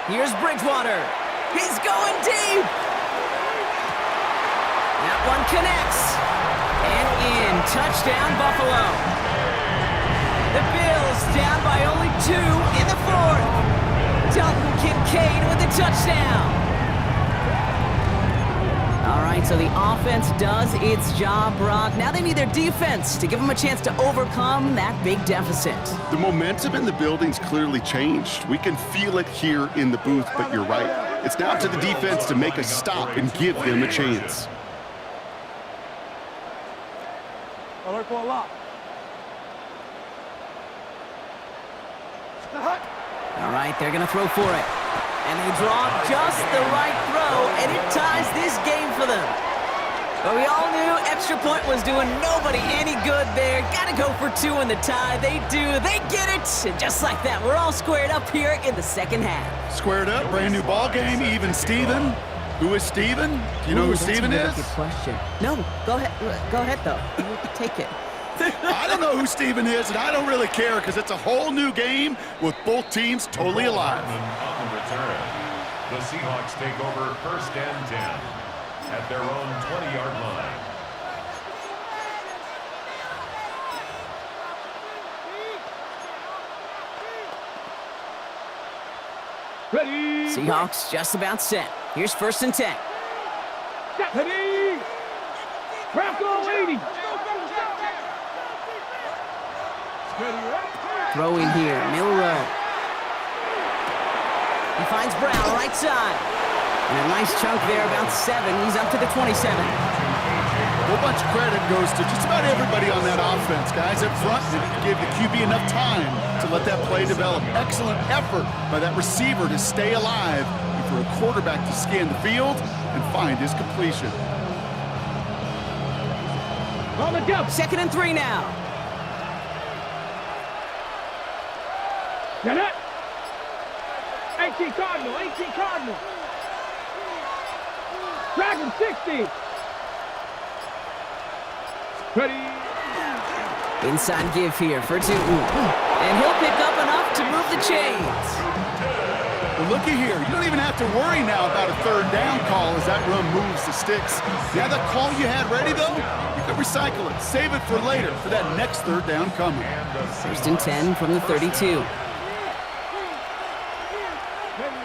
Here's Bridgewater. He's going deep. That one connects. And in. Touchdown, Buffalo. The Bills down by only 2 in the fourth. Dalton Kincaid with the touchdown. All right, so the offense does its job, Brock. Now they need their defense to give them a chance to overcome that big deficit. The momentum in the building's clearly changed. We can feel it here in the booth, but you're right. It's now up to the defense to make a stop and give them a chance. All right, they're going to throw for it. And they draw just the right throw, and it ties this game for them. But we all knew extra point was doing nobody any good there. Got to go for 2 in the tie. They do. They get it. And just like that, we're all squared up here in the second half. Squared up, brand new ball game, even Steven. Who is Steven? Do you know who Steven is? That's a good question. No, go ahead. Go ahead, though. You take it. I don't know who Steven is, and I don't really care because it's a whole new game with both teams totally alive. On the return, the Seahawks take over first and 10 at their own 20-yard line. Ready. Seahawks just about set. Here's first and 10. Ready. Crackle 80. Throwing here, Milrow. He finds Brown, right side. And a nice chunk there, about 7. He's up to the 27. A whole bunch of credit goes to just about everybody on that offense. Guys up front that gave the QB enough time to let that play develop. Excellent effort by that receiver to stay alive and for a quarterback to scan the field and find his completion. On the go. 2nd and 3 now. Get it. 18 Cardinal, 18 Cardinal. Dragon 60. Ready. Inside give here for Tootin. And he'll pick up enough to move the chains. Well, looky here. You don't even have to worry now about a 3rd down call as that run moves the sticks. Yeah, that call you had ready, though, you can recycle it. Save it for later for that next 3rd down coming. 1st and 10 from the 32.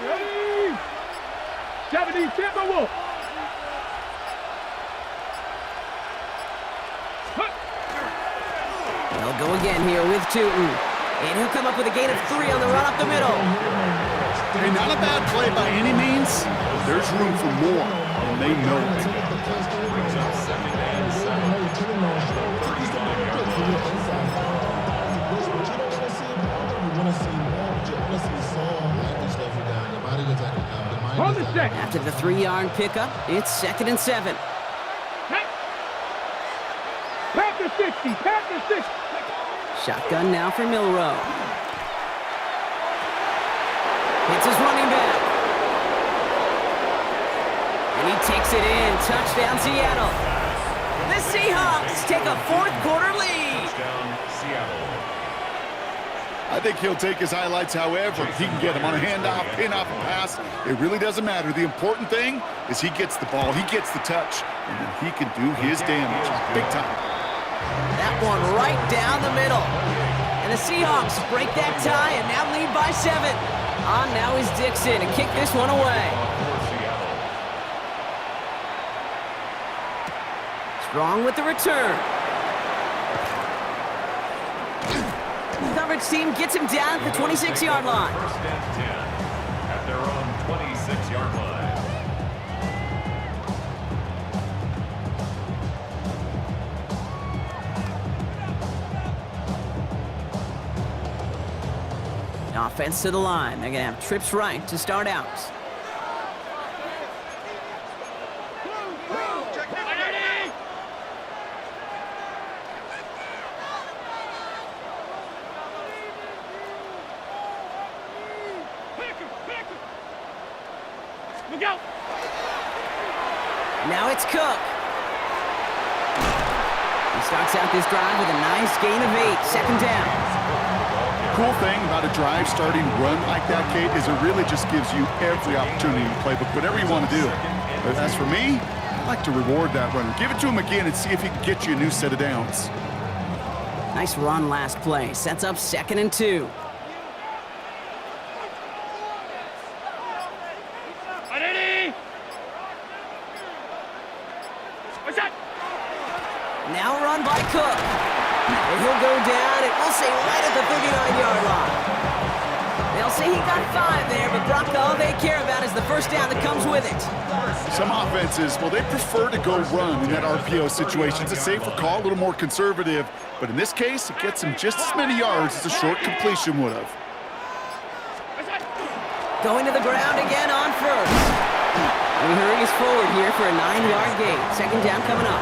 Ready. 70 Timberwolf. They'll go again here with Tootin. And he'll come up with a gain of 3 on the run up the middle. Hey, not a bad play by any means. There's room for more, and they know it. After the 3-yard pickup, it's 2nd and 7. Panther 60, Panther 60. Shotgun now for Milrow. It's his running back. And he takes it in. Touchdown, Seattle. The Seahawks take a 4th quarter lead. Touchdown, Seattle. I think he'll take his highlights however he can get them on a handoff, pin off a pass. It really doesn't matter. The important thing is he gets the ball, he gets the touch, and then he can do his damage big time. That one right down the middle. And the Seahawks break that tie and now lead by 7. On now is Dixon to kick this one away. Strong with the return. The coverage team gets him down at the 26-yard line. 1st and 10 at their own 26-yard line. Offense to the line. They're going to have trips right to start out. Look out. Now it's Cook. He starts out this drive with a nice gain of 8. 2nd down. Cool thing about a drive starting run like that, Kate, is it really just gives you every opportunity to play, but whatever you want to do. But as for me, I like to reward that runner. Give it to him again and see if he can get you a new set of downs. Nice run last play. Sets up 2nd and 2. Ready. What's that? Now run by Cook. And he'll go down, and we'll say right at the 39-yard line. They'll say he got 5 there, but Brock, all they care about is the 1st down that comes with it. Some offenses, well, they prefer to go run in that RPO situation. It's a safer call, a little more conservative. But in this case, it gets him just as many yards as a short completion would have. Going to the ground again on 1st. And he hurries forward here for a 9-yard gain. 2nd down coming up.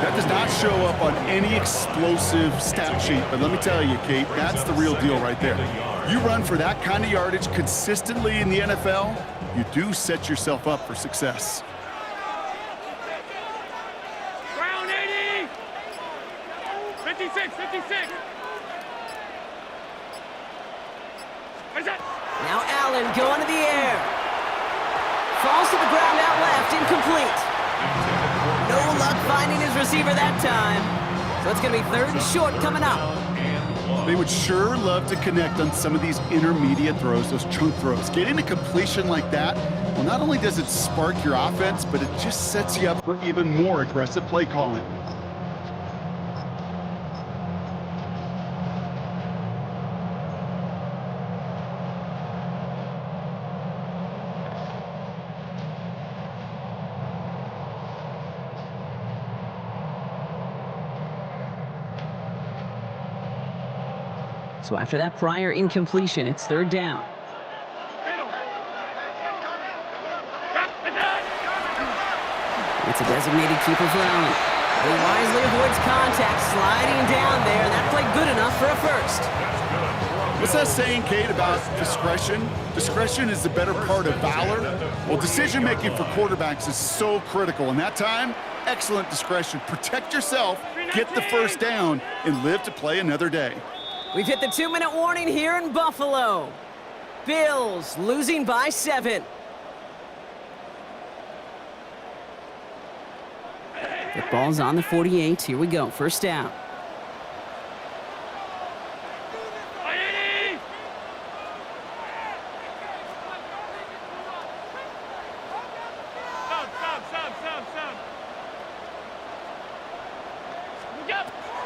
That does not show up on any explosive stat sheet, but let me tell you, Kate, that's the real deal right there. You run for that kind of yardage consistently in the NFL, you do set yourself up for success. Brown 80. 56, 56. What's that? Now Allen going to the air. Falls to the ground out left, incomplete. No luck finding his receiver that time. So it's going to be 3rd and short coming up. They would sure love to connect on some of these intermediate throws, those chunk throws. Getting a completion like that, well, not only does it spark your offense, but it just sets you up for even more aggressive play calling. So after that prior incompletion, it's third down. It's a designated keeper for Allen. He wisely avoids contact, sliding down there, and that played good enough for a first. What's that saying, Kate, about discretion? Discretion is the better part of valor. Well, decision-making for quarterbacks is so critical. And that time, excellent discretion. Protect yourself, get the first down, and live to play another day. We've hit the 2-minute warning here in Buffalo. Bills losing by 7. The ball's on the 48. Here we go. First down.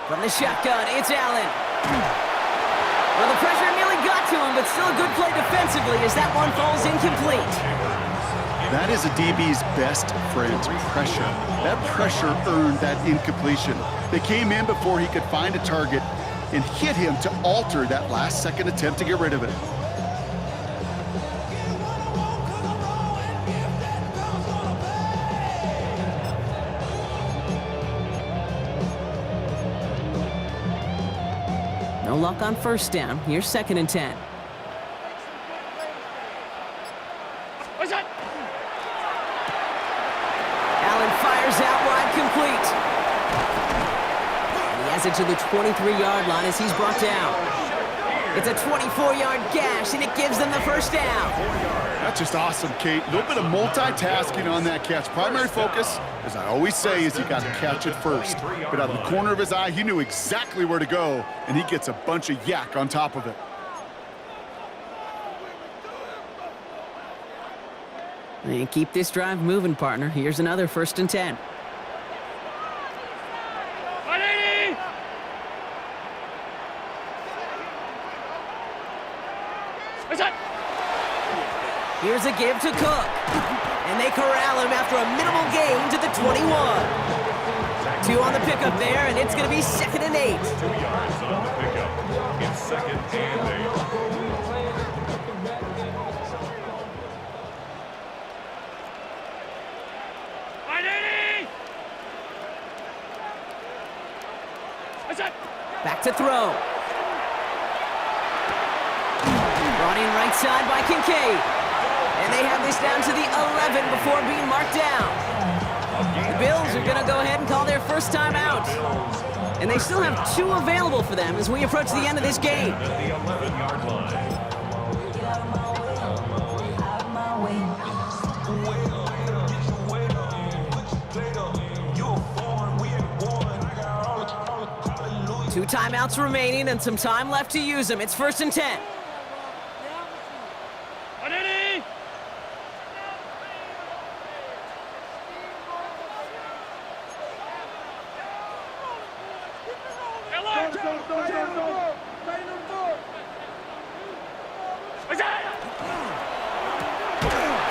From the shotgun, it's Allen. Well, the pressure nearly got to him, but still a good play defensively as that one falls incomplete. That is a DB's best friend, pressure. That pressure earned that incompletion. They came in before he could find a target and hit him to alter that last-second attempt to get rid of it. No luck on first down. Here's 2nd and 10. Allen fires out wide, complete. And he has it to the 23-yard line as he's brought down. It's a 24-yard gash, and it gives them the first down. That's just awesome, Kate. A little bit of multitasking on that catch. Primary focus, as I always say, is you got to catch it first. But out of the corner of his eye, he knew exactly where to go, and he gets a bunch of yak on top of it. And keep this drive moving, partner. Here's another 1st and 10. Here's a give to Cook. And they corral him after a minimal gain to the 21. 2 on the pickup there, and it's going to be 2nd and 8. 2 yards on the pickup. It's 2nd and 8. Back to throw. Brought in right side by Kincaid. And they have this down to the 11 before being marked down. The Bills are going to go ahead and call their first time out. And they still have 2 available for them as we approach the end of this game. At the 11-yard line. Two timeouts remaining and some time left to use them. It's 1st and 10.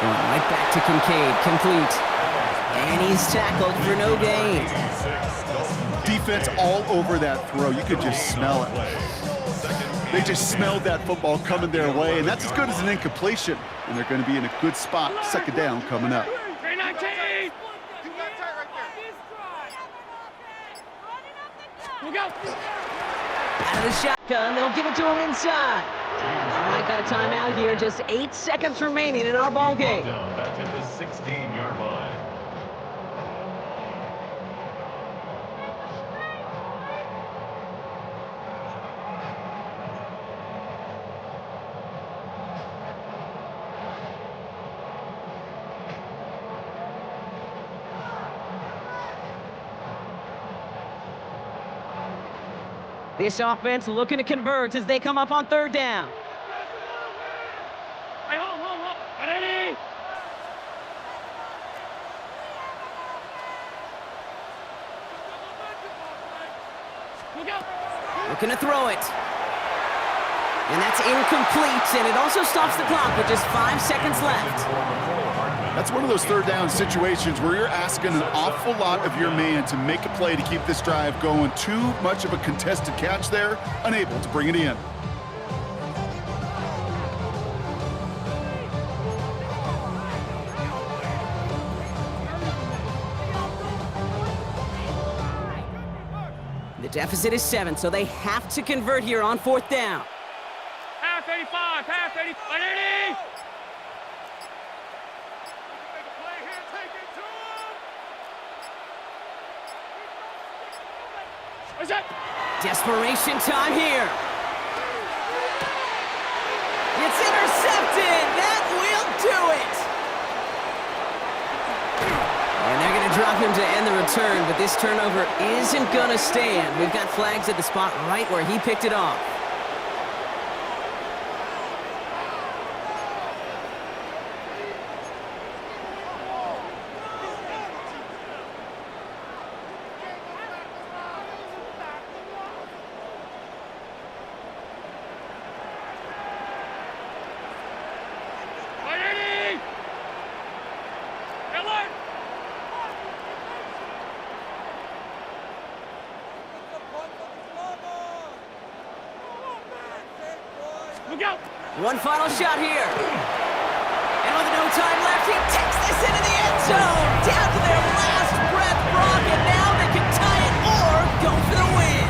Going right back to Kincaid, complete. And he's tackled for no gain. Defense all over that throw. You could just smell it. They just smelled that football coming their way, and that's as good as an incompletion. And they're going to be in a good spot. 2nd down coming up. Out of the shotgun, they'll give it to him inside. All right, got a timeout here. Just 8 seconds remaining in our ball game. Back at the 16-yard line. This offense looking to convert as they come up on 3rd down. Hey, hold. Ready? Look out. Looking to throw it. And that's incomplete, and it also stops the clock with just 5 seconds left. That's one of those 3rd down situations where you're asking an awful lot of your man to make a play to keep this drive going. Too much of a contested catch there, unable to bring it in. The deficit is 7, so they have to convert here on 4th down. Pass 85, pass 85. Ready? What's that? Desperation time here. It's intercepted. That will do it. And they're going to drop him to end the return, but this turnover isn't going to stand. We've got flags at the spot right where he picked it off. One final shot here. And with no time left, he takes this into the end zone. Down to their last breath, Brock, and now they can tie it or go for the win.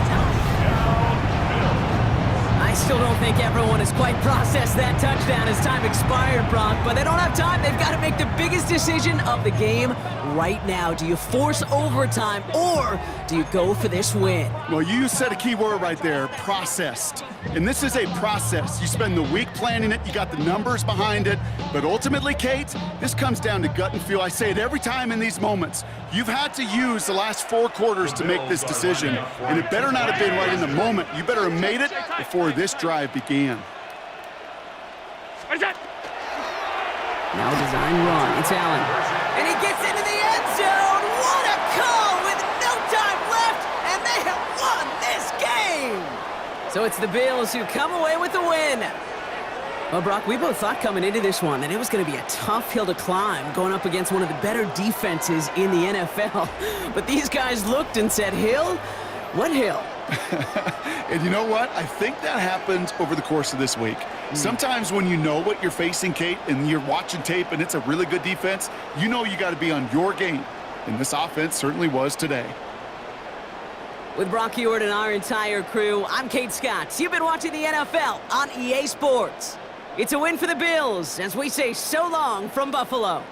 I still don't think everyone has quite processed that touchdown as time expired, Brock, but they don't have time. They've got to make the biggest decision of the game right now. Do you force overtime or do you go for this win? Well, you said a key word right there, processed. And this is a process. You spend the week planning it, you got the numbers behind it, but ultimately, Kate, this comes down to gut and feel. I say it every time in these moments. You've had to use the last 4 quarters to make this decision, and it better not have been right in the moment. You better have made it before this drive began. What's that? Now a design run. It's Allen. And he gets into the end zone. What a call with no time left, and they have won this game. So it's the Bills who come away with the win. Well, Brock, we both thought coming into this one that it was going to be a tough hill to climb going up against one of the better defenses in the NFL. But these guys looked and said, Hill? What hill? And you know what? I think that happened over the course of this week. Sometimes when you know what you're facing, Kate, and you're watching tape and it's a really good defense, you know you got to be on your game. And this offense certainly was today. With Brock Ewart and our entire crew, I'm Kate Scott. You've been watching the NFL on EA Sports. It's a win for the Bills as we say so long from Buffalo.